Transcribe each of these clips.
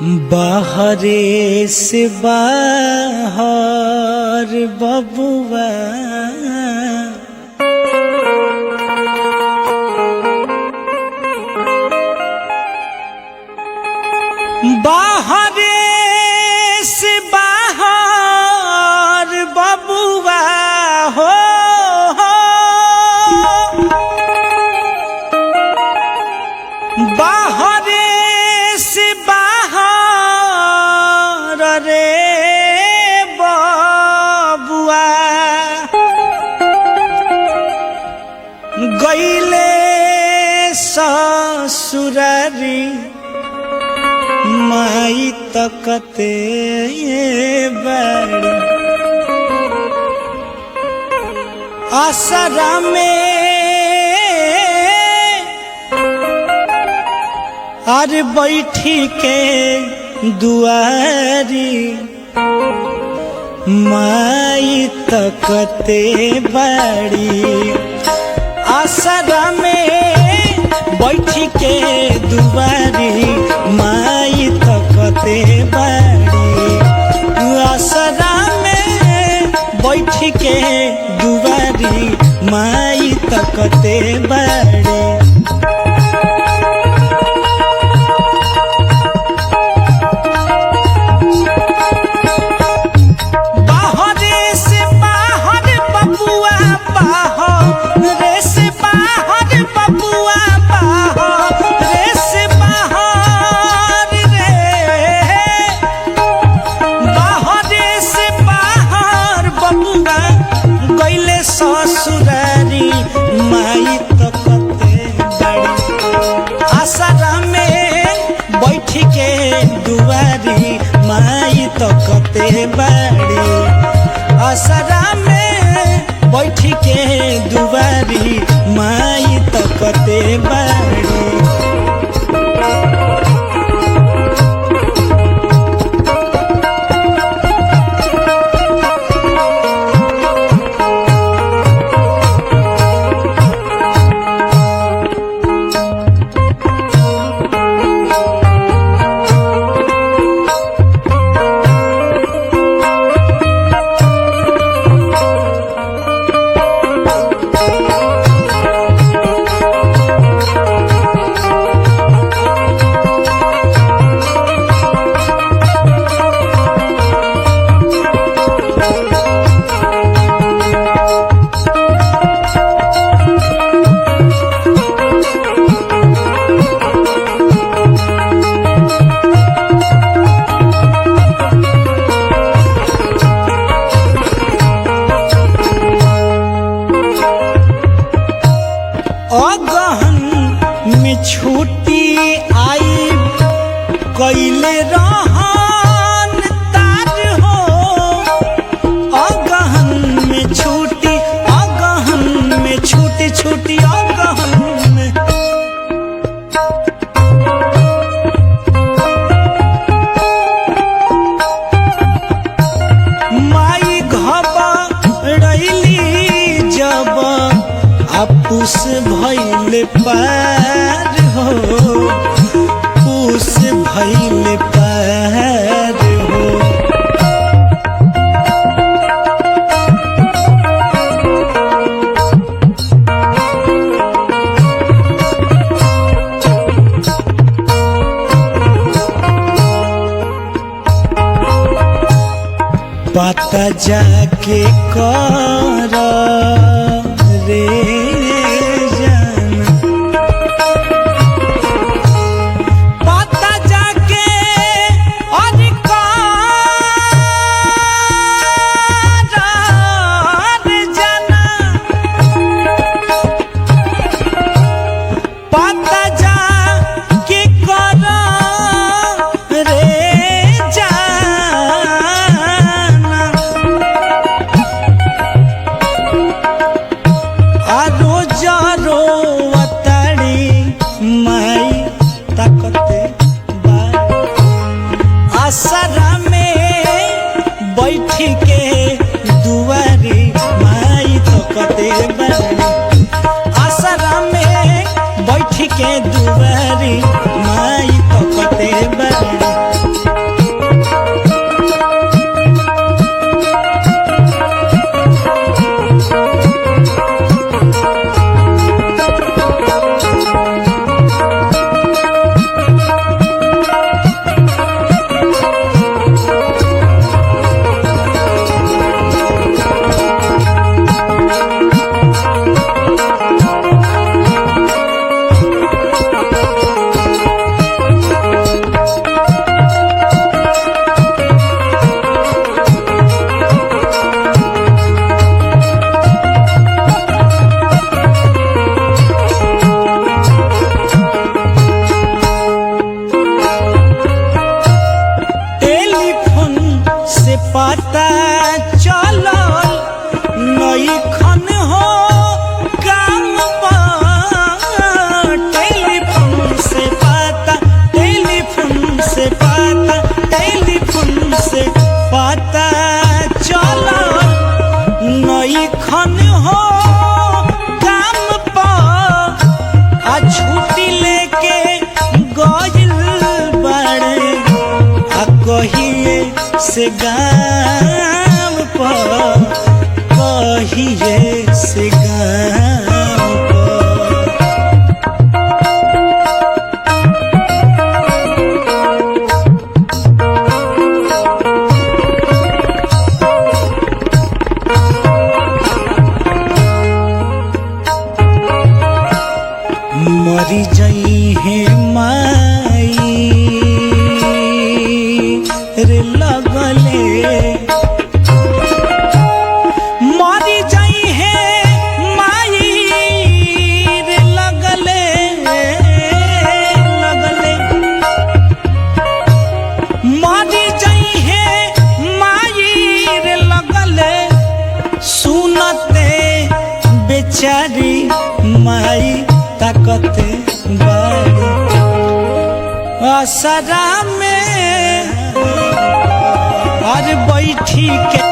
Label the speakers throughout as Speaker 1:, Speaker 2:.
Speaker 1: बाहरे से बाहर बबुआ बाहरे से बाहर बबुआ हो बाहरे से बाहर रे बबुआ गईले ससुरारी माई तकते बड़ी आसरा में अरे बैठी के दुआरी माई तकते बड़ी आसरा में बैठी के दुआरी माई तकते बड़ी आसरा में बैठी के दुआरी माई तकते बड़ी ससुरारी माई तकते बड़ी आसरा में बैठी के दुआरी माई तकते बड़ी आसरा में बैठी के दुआरी माई तकते बड़ी अगहन में छुट्टी आई कैले रहन तार हो अगहन में छुट्टी अगहन में छुट्टी छुट्टी अगहन में माई घबरैली जब पुस भइल पार हो पुस भइल पार हो पता जाके कर रे आसरा में बैठी के दुआरी माई तकते बड़ी आसरा में बैठी के दुआरी माई तकते बड़ी। पता चलल नई खन हो काम पर टेलीफोन से पता चलल नई खन हो काम पर आ छुट्टी लेके गइल बाड़े आ कहिए से गाँव पर कहिए से गाँव पर। मरी जई है माई रे लगले मरी जई है माई रे लगले मरी जई है माई रे लगले सुनते बेचारी माई ताकते बाड़ी असरा में और बैठी के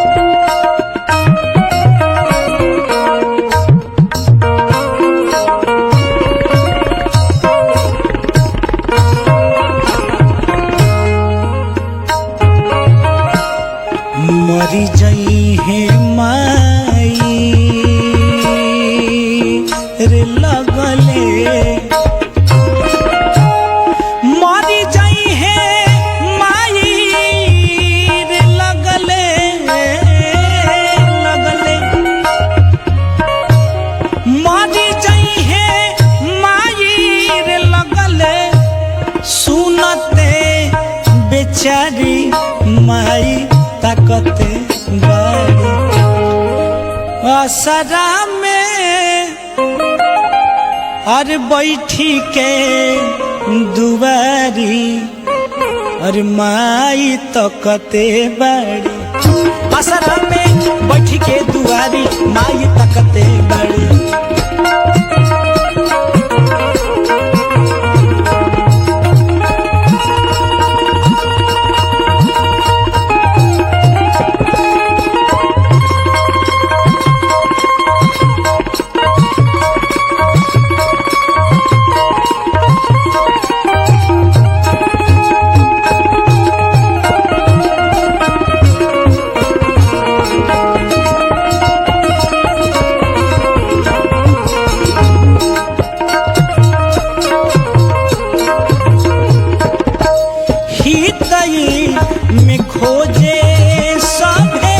Speaker 1: मरी जई है माई रे लगले मरी जई है माई रे लगले मरी जई है माई रे लगले सुनते बेचारी माई ताकते बाड़ी असरा में और बैठी के दुआरी और माई तकते बाड़ी असरा में बैठी के दुआरी माई तकते बाड़ी। में खोजे सभे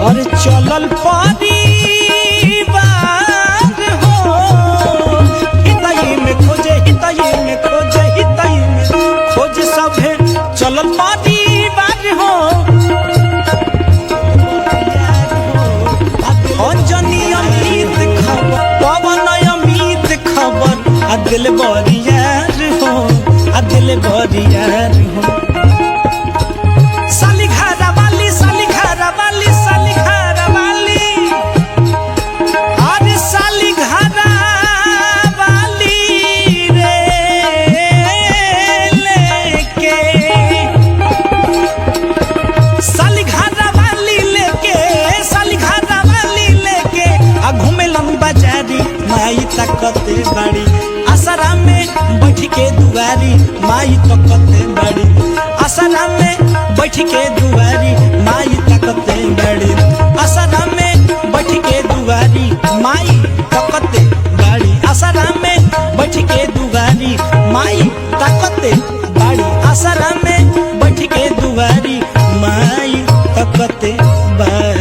Speaker 1: और चलल परिवार हो हितई में खोजे सभे चलल परिवार हो अंजनी अमित खबर पवन अमित खबर आ दिल बरियार हो दिल बरियार हो। साली घरा वाली अरे साली घरा वाली रे लेके साली घरा वाली लेके आ घूमेलन बाजारी माई ताकते बाड़ी असरा में बैठ के दुआरी माई तकते बाड़ी असरा में बैठ के दुआरी माई तकते बाड़ी असरा में बैठ के दुआरी माई तकते बाड़ी असरा में बैठ के दुआरी माई तकते बाड़ी असरा में बैठ के दुआरी माई तकते बाड़ी।